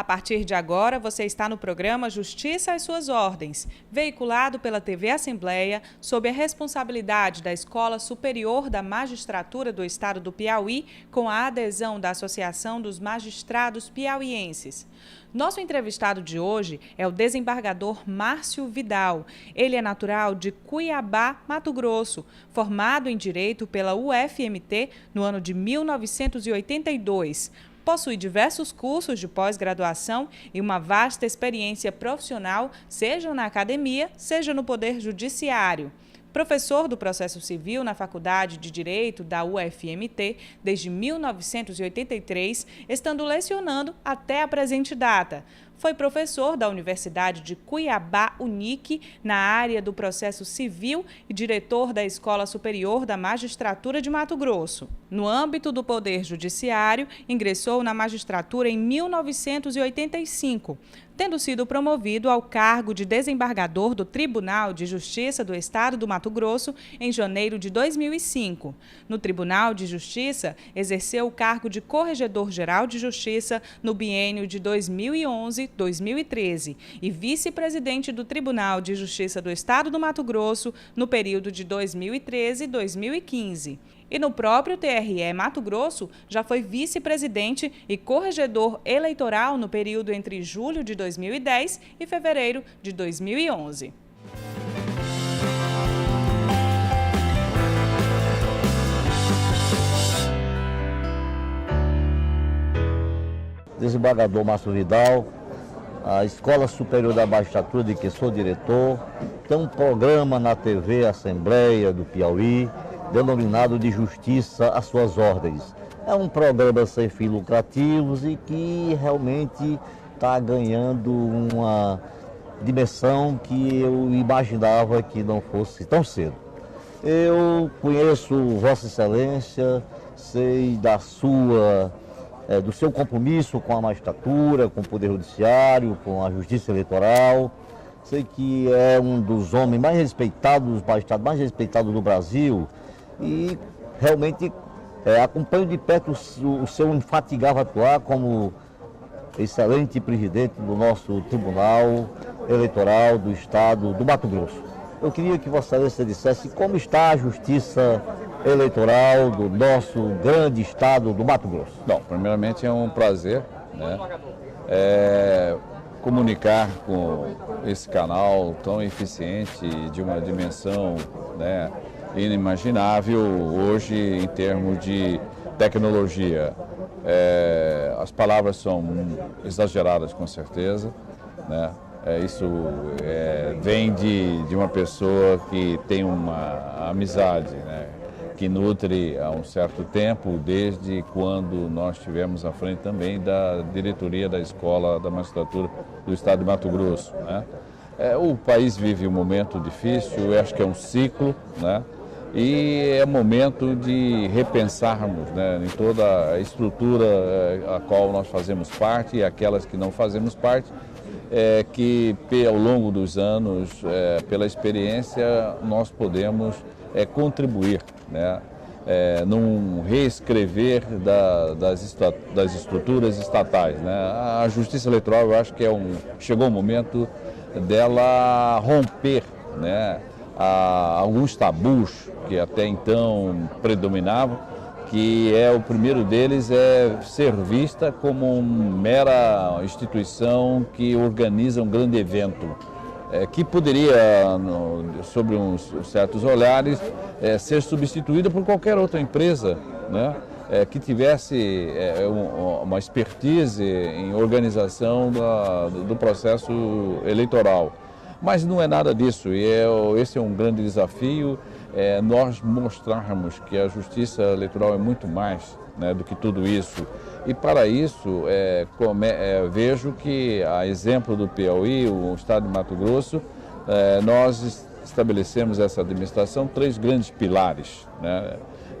A partir de agora, você está no programa Justiça às Suas Ordens, veiculado pela TV Assembleia, sob a responsabilidade da Escola Superior da Magistratura do Estado do Piauí, com a adesão da Associação dos Magistrados Piauienses. Nosso entrevistado de hoje é o desembargador Márcio Vidal. Ele é natural de Cuiabá, Mato Grosso, formado em Direito pela UFMT no ano de 1982. Possui diversos cursos de pós-graduação e uma vasta experiência profissional, seja na academia, seja no Poder Judiciário. Professor do Processo Civil na Faculdade de Direito da UFMT desde 1983, estando lecionando até a presente data. Foi professor da Universidade de Cuiabá, UNIC, na área do Processo Civil e diretor da Escola Superior da Magistratura de Mato Grosso. No âmbito do Poder Judiciário, ingressou na magistratura em 1985, tendo sido promovido ao cargo de desembargador do Tribunal de Justiça do Estado do Mato Grosso em janeiro de 2005. No Tribunal de Justiça, exerceu o cargo de Corregedor-Geral de Justiça no biênio de 2011-2013 e vice-presidente do Tribunal de Justiça do Estado do Mato Grosso no período de 2013-2015. E no próprio TRE Mato Grosso, já foi vice-presidente e corregedor eleitoral no período entre julho de 2010 e fevereiro de 2011. Desembargador Márcio Vidal, a Escola Superior da Magistratura, de que sou diretor, tem um programa na TV Assembleia do Piauí, denominado de Justiça às Suas Ordens. É um programa sem fins lucrativos e que realmente está ganhando uma dimensão que eu imaginava que não fosse tão cedo. Eu conheço Vossa Excelência, sei do seu compromisso com a magistratura, com o Poder Judiciário, com a Justiça Eleitoral. Sei que é um dos homens mais respeitados, dos magistrados mais respeitados do Brasil. E realmente acompanho de perto o seu infatigável atuar como excelente presidente do nosso Tribunal Eleitoral do Estado do Mato Grosso. Eu queria que Vossa Excelência dissesse como está a justiça eleitoral do nosso grande Estado do Mato Grosso. Bom, primeiramente é um prazer, comunicar com esse canal tão eficiente, de uma dimensão, inimaginável hoje em termos de tecnologia. As palavras são exageradas, com certeza, isso vem de uma pessoa que tem uma amizade, que nutre há um certo tempo, desde quando nós estivemos à frente também da diretoria da Escola da Magistratura do Estado de Mato Grosso. O país vive um momento difícil, eu acho que é um ciclo, e é momento de repensarmos em toda a estrutura a qual nós fazemos parte e aquelas que não fazemos parte, que ao longo dos anos, pela experiência, nós podemos contribuir num reescrever das estruturas estatais. A Justiça Eleitoral, eu acho que chegou o momento dela romper alguns tabus que até então predominavam, que o primeiro deles é ser vista como uma mera instituição que organiza um grande evento, que poderia, sobre uns certos olhares, ser substituída por qualquer outra empresa, que tivesse uma expertise em organização do processo eleitoral. Mas não é nada disso, e esse é um grande desafio, nós mostrarmos que a justiça eleitoral é muito mais do que tudo isso. E para isso, vejo que, a exemplo do Piauí, o Estado de Mato Grosso, nós estabelecemos essa administração 3 grandes pilares.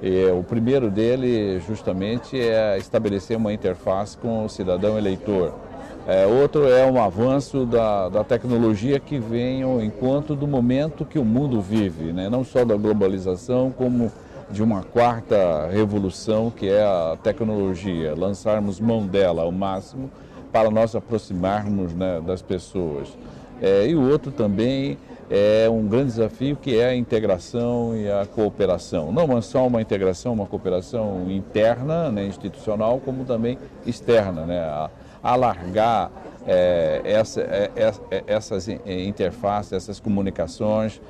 E o primeiro dele, justamente, é estabelecer uma interface com o cidadão eleitor. Outro é um avanço da tecnologia que vem ao encontro do momento que o mundo vive, não só da globalização, como de uma quarta revolução, que é a tecnologia, lançarmos mão dela ao máximo para nós aproximarmos, né, das pessoas. E o outro também é um grande desafio, que é a integração e a cooperação. Não é só uma integração, uma cooperação interna, né, institucional, como também externa, né, alargar essas interfaces, essas comunicações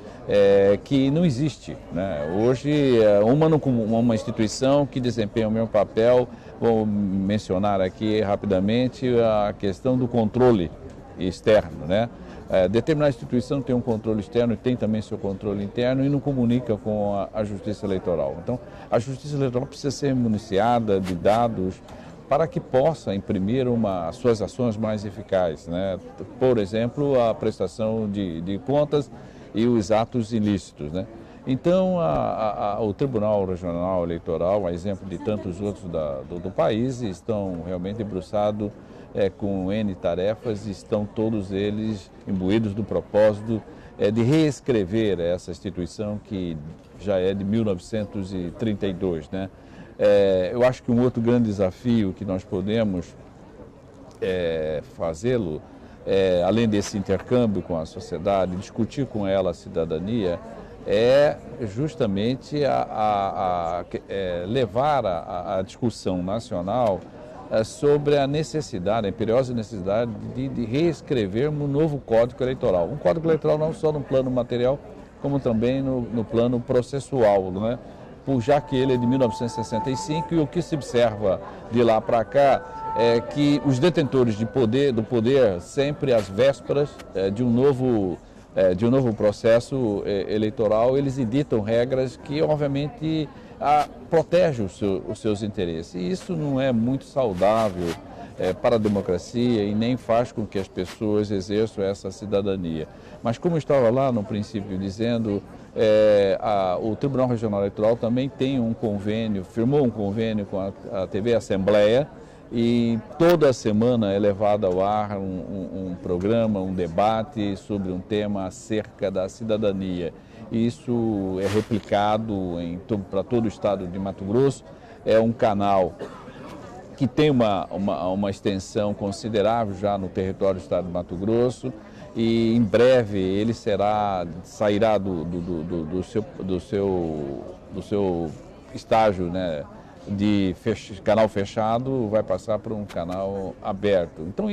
que não existe, né? Hoje, uma instituição que desempenha o mesmo papel, vou mencionar aqui rapidamente a questão do controle externo, né? Determinada instituição tem um controle externo e tem também seu controle interno e não comunica com a Justiça Eleitoral. Então, a Justiça Eleitoral precisa ser municiada de dados para que possa imprimir suas ações mais eficazes, né? Por exemplo, a prestação de contas e os atos ilícitos, né? Então, o Tribunal Regional Eleitoral, a exemplo de tantos outros do país, estão realmente debruçados com N tarefas, estão todos eles imbuídos do propósito de reescrever essa instituição que já é de 1932, né? Eu acho que um outro grande desafio que nós podemos fazê-lo, além desse intercâmbio com a sociedade, discutir com ela a cidadania, é justamente levar a discussão nacional sobre a necessidade, a imperiosa necessidade de reescrevermos um novo Código Eleitoral. Um Código Eleitoral não só no plano material, como também no plano processual, né? Já que ele é de 1965 e o que se observa de lá para cá é que os detentores do poder, sempre às vésperas de um novo processo eleitoral, eles editam regras que, obviamente, protegem os seus interesses. E isso não é muito saudável para a democracia e nem faz com que as pessoas exerçam essa cidadania. Mas, como eu estava lá no princípio dizendo, o Tribunal Regional Eleitoral também tem firmou um convênio com a TV Assembleia, e toda semana é levado ao ar um programa, um debate sobre um tema acerca da cidadania. Isso é replicado para todo o estado de Mato Grosso. É um canal que tem uma extensão considerável já no território do estado de Mato Grosso, e em breve ele sairá do seu estágio, né, de canal fechado, vai passar para um canal aberto. Então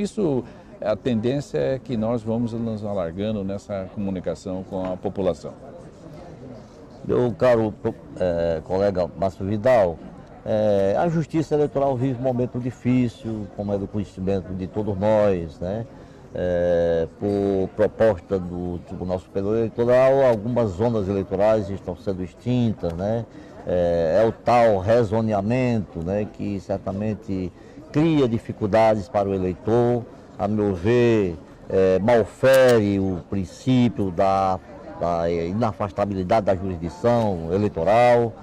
a tendência é que nós vamos nos alargando nessa comunicação com a população. Meu caro colega Márcio Vidal, a Justiça Eleitoral vive um momento difícil, como é do conhecimento de todos nós, né? Por proposta do Tribunal Superior Eleitoral, algumas zonas eleitorais estão sendo extintas, né? O tal rezoneamento, né, que certamente cria dificuldades para o eleitor, a meu ver, malfere o princípio da inafastabilidade da jurisdição eleitoral,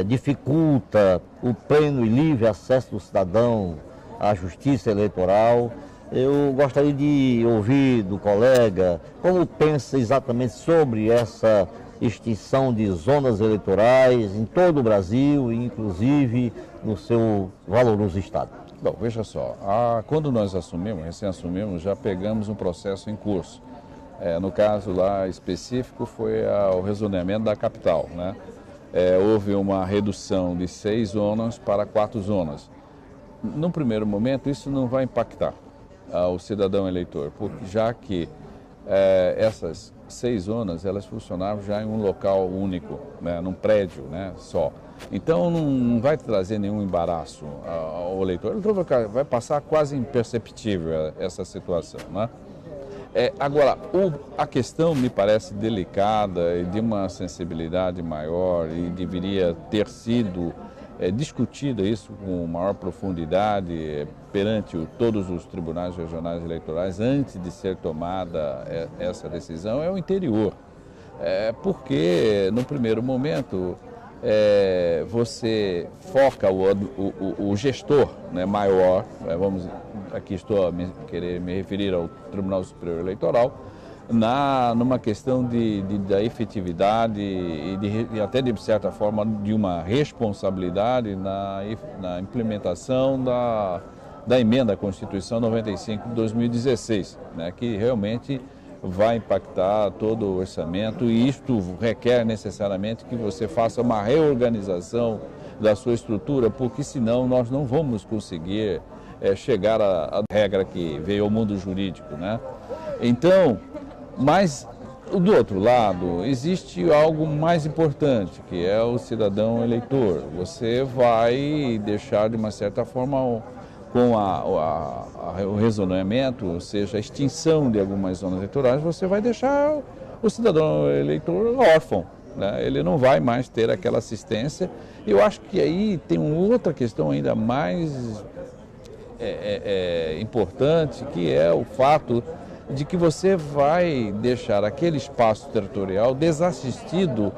dificulta o pleno e livre acesso do cidadão à justiça eleitoral. Eu gostaria de ouvir do colega como pensa exatamente sobre essa extinção de zonas eleitorais em todo o Brasil, inclusive no seu valoroso estado. Bom, veja só, quando nós recém-assumimos, já pegamos um processo em curso. No caso lá específico foi o rezoneamento da capital, né? Houve uma redução de 6 zonas para 4 zonas. No primeiro momento, isso não vai impactar o cidadão eleitor, já que essas 6 zonas, elas funcionavam já em um local único, né, num prédio, né, só. Então não vai trazer nenhum embaraço ao eleitor. O eleitor vai passar quase imperceptível essa situação, né? Agora, a questão me parece delicada e de uma sensibilidade maior e deveria ter sido discutida isso com maior profundidade perante todos os tribunais regionais eleitorais antes de ser tomada essa decisão, é o interior. Porque, no primeiro momento, você foca o gestor, né, maior, aqui estou a querer me referir ao Tribunal Superior Eleitoral, numa questão da efetividade e até de certa forma de uma responsabilidade na implementação da emenda à Constituição 95 de 2016, né, que realmente vai impactar todo o orçamento, e isto requer necessariamente que você faça uma reorganização da sua estrutura, porque senão nós não vamos conseguir chegar à regra que veio ao mundo jurídico, né? Então, mas do outro lado, existe algo mais importante, que é o cidadão eleitor. Você vai deixar, de uma certa forma, com o rezoneamento, ou seja, a extinção de algumas zonas eleitorais, você vai deixar o cidadão eleitor órfão, né? Ele não vai mais ter aquela assistência. Eu acho que aí tem uma outra questão ainda mais importante, que é o fato de que você vai deixar aquele espaço territorial desassistido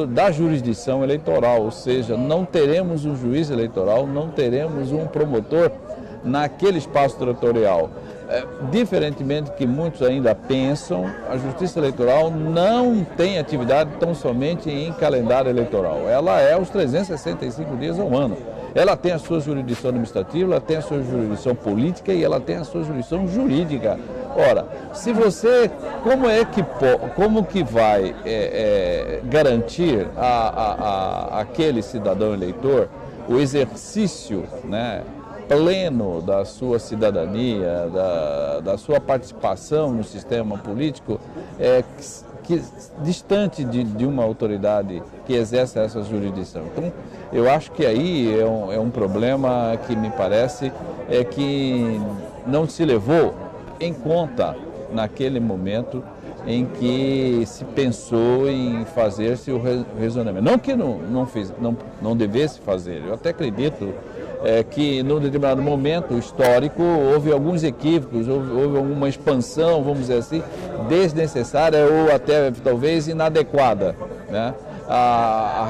da jurisdição eleitoral, ou seja, não teremos um juiz eleitoral, não teremos um promotor naquele espaço territorial. Diferentemente que muitos ainda pensam, a Justiça Eleitoral não tem atividade tão somente em calendário eleitoral. Ela é os 365 dias ao ano. Ela tem a sua jurisdição administrativa, ela tem a sua jurisdição política e ela tem a sua jurisdição jurídica. Ora, se você, como que vai garantir aquele cidadão eleitor o exercício, né, pleno da sua cidadania, da sua participação no sistema político, distante de uma autoridade que exerce essa jurisdição? Então, eu acho que aí é um problema que me parece que não se levou em conta naquele momento em que se pensou em fazer-se o rezoneamento. Não que não devesse fazer, eu até acredito que num determinado momento histórico houve alguns equívocos, houve alguma expansão, vamos dizer assim, desnecessária ou até talvez inadequada, né? A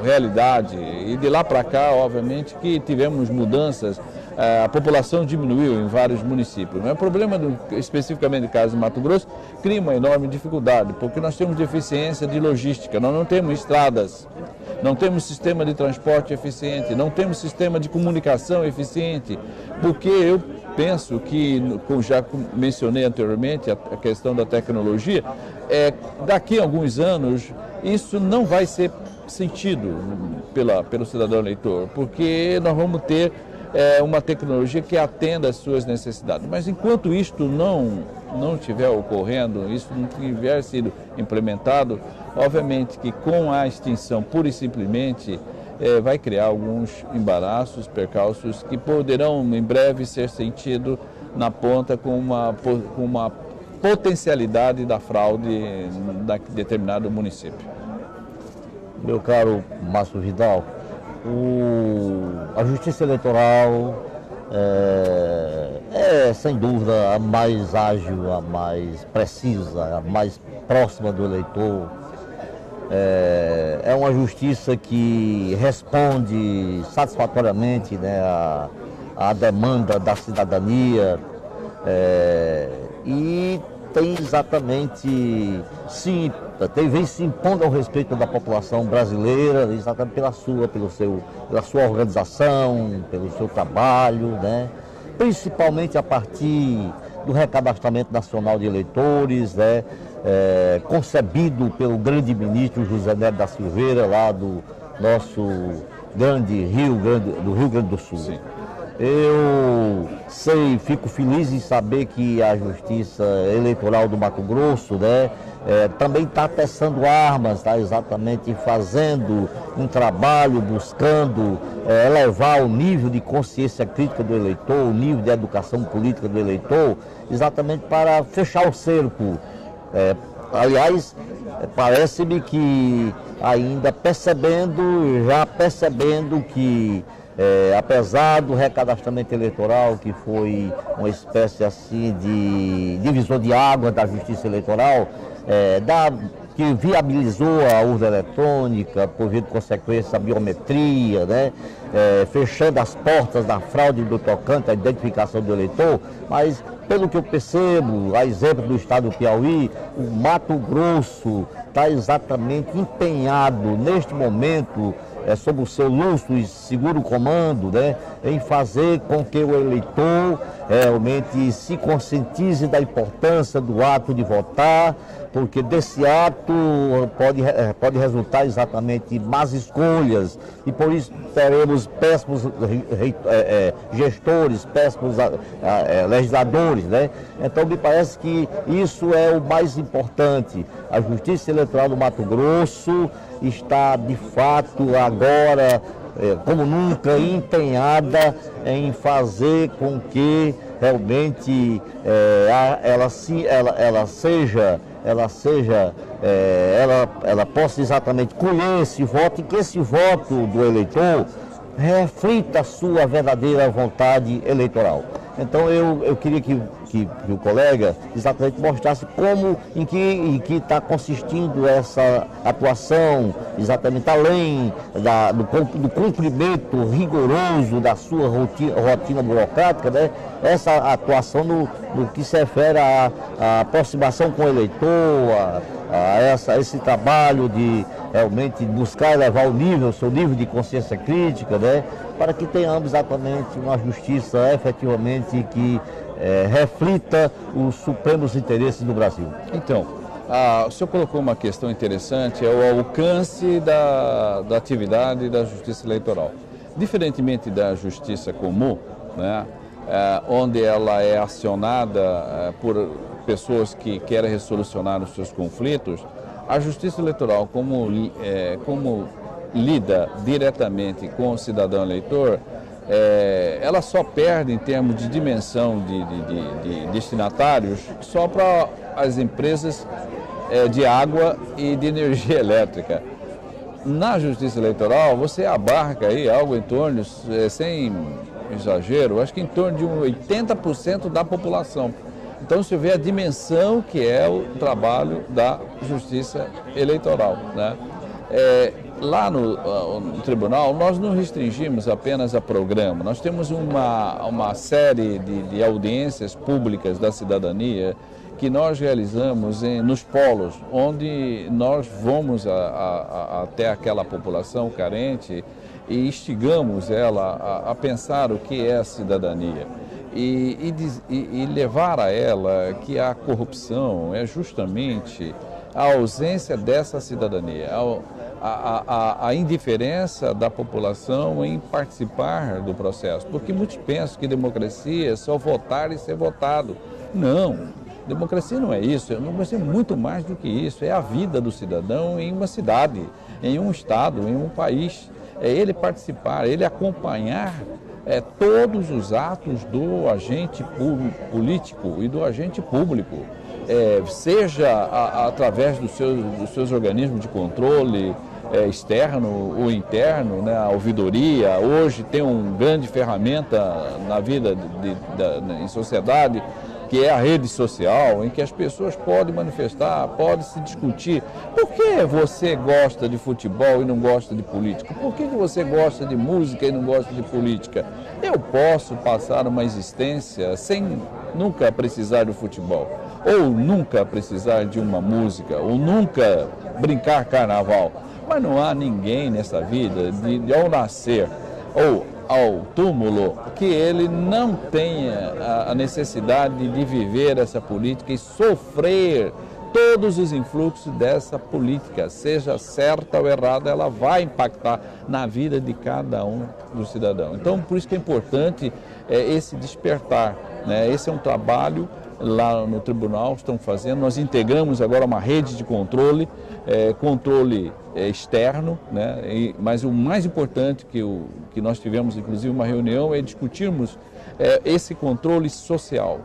realidade, e de lá para cá, obviamente, que tivemos mudanças, a população diminuiu em vários municípios. O problema, especificamente no caso de Mato Grosso, cria uma enorme dificuldade, porque nós temos deficiência de logística, nós não temos estradas, não temos sistema de transporte eficiente, não temos sistema de comunicação eficiente, porque eu penso que, como já mencionei anteriormente, a questão da tecnologia, daqui a alguns anos isso não vai ser sentido pelo cidadão eleitor, porque nós vamos ter uma tecnologia que atenda às suas necessidades. Mas enquanto isto não estiver ocorrendo, isso não tiver sido implementado, obviamente que com a extinção pura e simplesmente vai criar alguns embaraços, percalços que poderão em breve ser sentidos na ponta com uma potencialidade da fraude em determinado município. Meu caro Márcio Vidal, a Justiça Eleitoral é sem dúvida a mais ágil, a mais precisa, a mais próxima do eleitor. É uma justiça que responde satisfatoriamente, né, à demanda da cidadania e tem exatamente vem se impondo ao respeito da população brasileira, exatamente pela sua organização, pelo seu trabalho, né? Principalmente a partir do recadastramento nacional de eleitores, né? Concebido pelo grande ministro José Nery da Silveira, lá do nosso Rio Grande do Sul. Sim. Eu fico feliz em saber que a Justiça Eleitoral do Mato Grosso, né, também está testando armas, está exatamente fazendo um trabalho, buscando elevar o nível de consciência crítica do eleitor, o nível de educação política do eleitor, exatamente para fechar o cerco. Aliás, parece-me que ainda já percebendo que apesar do recadastramento eleitoral, que foi uma espécie assim de divisor de água da Justiça Eleitoral, que viabilizou a urna eletrônica, por via de consequência a biometria, né? Fechando as portas da fraude do tocante à identificação do eleitor, mas pelo que eu percebo, a exemplo do estado do Piauí, o Mato Grosso está exatamente empenhado neste momento sob o seu lustro e seguro comando, né, em fazer com que o eleitor realmente se conscientize da importância do ato de votar, porque desse ato pode resultar exatamente más escolhas, e por isso teremos péssimos gestores, péssimos legisladores, né? Então me parece que isso é o mais importante. A Justiça Eleitoral do Mato Grosso está de fato agora, como nunca, empenhada em fazer com que realmente ela possa exatamente colher esse voto, e que esse voto do eleitor reflita a sua verdadeira vontade eleitoral. Então eu queria que o colega exatamente mostrasse em que está consistindo essa atuação, exatamente além do cumprimento rigoroso da sua rotina burocrática, né? Essa atuação no que se refere à aproximação com o eleitor, a esse trabalho de realmente buscar elevar o seu nível de consciência crítica, né? Para que tenhamos exatamente uma justiça efetivamente que reflita os supremos interesses do Brasil. Então, o senhor colocou uma questão interessante, é o alcance da atividade da Justiça Eleitoral. Diferentemente da Justiça Comum, né, onde ela é acionada por pessoas que querem resolucionar os seus conflitos, a Justiça Eleitoral, como lida diretamente com o cidadão eleitor, ela só perde em termos de dimensão de destinatários só para as empresas de água e de energia elétrica. Na Justiça Eleitoral, você abarca aí algo em torno, sem exagero, acho que em torno de 80% da população. Então você vê a dimensão que é o trabalho da Justiça Eleitoral, né? Lá no tribunal, nós não restringimos apenas a programa, nós temos uma série de audiências públicas da cidadania que nós realizamos nos polos, onde nós vamos até aquela população carente e instigamos ela a pensar o que é a cidadania. E levar a ela que a corrupção é justamente a ausência dessa cidadania, a indiferença da população em participar do processo. Porque muitos pensam que democracia é só votar e ser votado. Não, democracia não é isso, democracia é muito mais do que isso, é a vida do cidadão em uma cidade, em um estado, em um país. É ele participar, ele acompanhar todos os atos do agente político e do agente público, seja através dos seus organismos de controle externo ou interno, né? A ouvidoria hoje tem uma grande ferramenta na vida em sociedade, que é a rede social, em que as pessoas podem manifestar, podem se discutir. Por que você gosta de futebol e não gosta de política? Por que você gosta de música e não gosta de política? Eu posso passar uma existência sem nunca precisar do futebol, ou nunca precisar de uma música, ou nunca brincar carnaval. Mas não há ninguém nessa vida, ao nascer ou ao túmulo, que ele não tenha a necessidade de viver essa política e sofrer todos os influxos dessa política, seja certa ou errada, ela vai impactar na vida de cada um dos cidadãos. Então, por isso que é importante esse despertar, né? Esse é um trabalho lá no tribunal, estão fazendo. Nós integramos agora uma rede de controle externo, né? Mas o mais importante que nós tivemos, inclusive, uma reunião, é discutirmos esse controle social,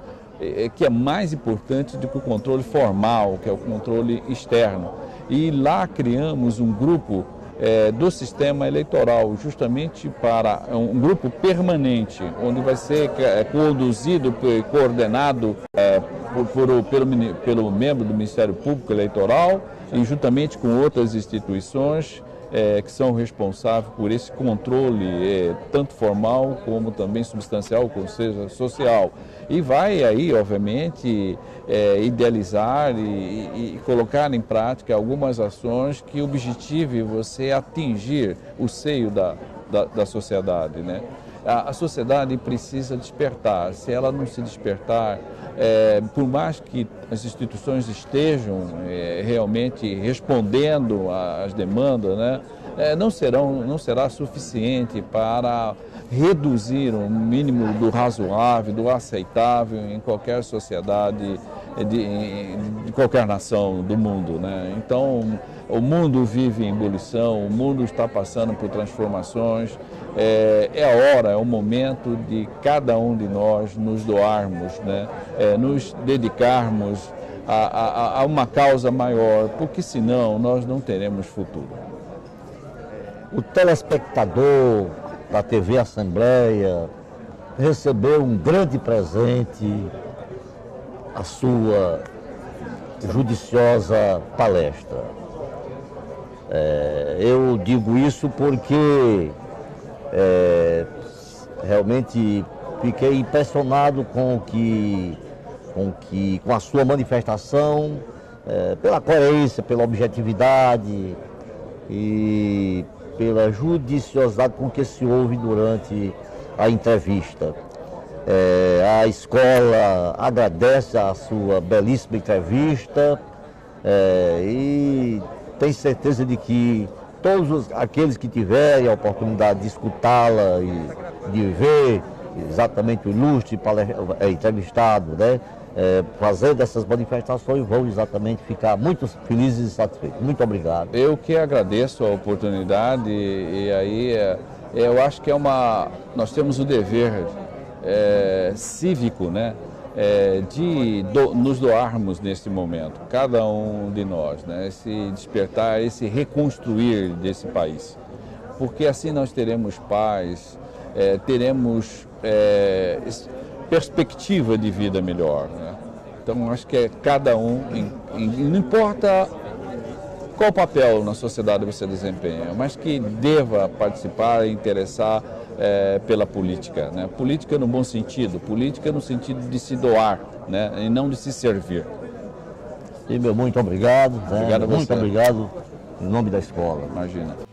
que é mais importante do que o controle formal, que é o controle externo. E lá criamos um grupo do sistema eleitoral, justamente para um grupo permanente, onde vai ser conduzido e coordenado pelo membro do Ministério Público Eleitoral e juntamente com outras instituições que são responsáveis por esse controle, tanto formal como também substancial, ou seja, social. E vai aí, obviamente, idealizar e colocar em prática algumas ações que objetivem você atingir o seio da sociedade, né? a sociedade precisa despertar. Se ela não se despertar, por mais que as instituições estejam realmente respondendo às demandas, né, não será suficiente para reduzir o mínimo do razoável, do aceitável em qualquer sociedade, de qualquer nação do mundo, né? Então, o mundo vive em ebulição, o mundo está passando por transformações. É a hora, é o momento de cada um de nós nos doarmos, né? Nos dedicarmos a uma causa maior, porque senão nós não teremos futuro. O telespectador da TV Assembleia recebeu um grande presente, a sua judiciosa palestra. Eu digo isso porque realmente fiquei impressionado com a sua manifestação, pela coerência, pela objetividade e pela judiciosidade com que se ouve durante a entrevista. A escola agradece a sua belíssima entrevista e tem certeza de que todos aqueles que tiverem a oportunidade de escutá-la e de ver exatamente o ilustre entrevistado, né, fazendo essas manifestações, vão exatamente ficar muito felizes e satisfeitos. Muito obrigado. Eu que agradeço a oportunidade e aí eu acho que nós temos o dever cívico, né, de nos doarmos neste momento, cada um de nós, né, esse despertar, esse reconstruir desse país, porque assim nós teremos paz, teremos perspectiva de vida melhor, né? Então acho que é cada um, não importa qual papel na sociedade você desempenha, mas que deva participar e interessar pela política, né? Política no bom sentido, política no sentido de se doar, né? E não de se servir. Sim, meu muito obrigado. Obrigado a você. Muito obrigado em nome da escola. Imagina.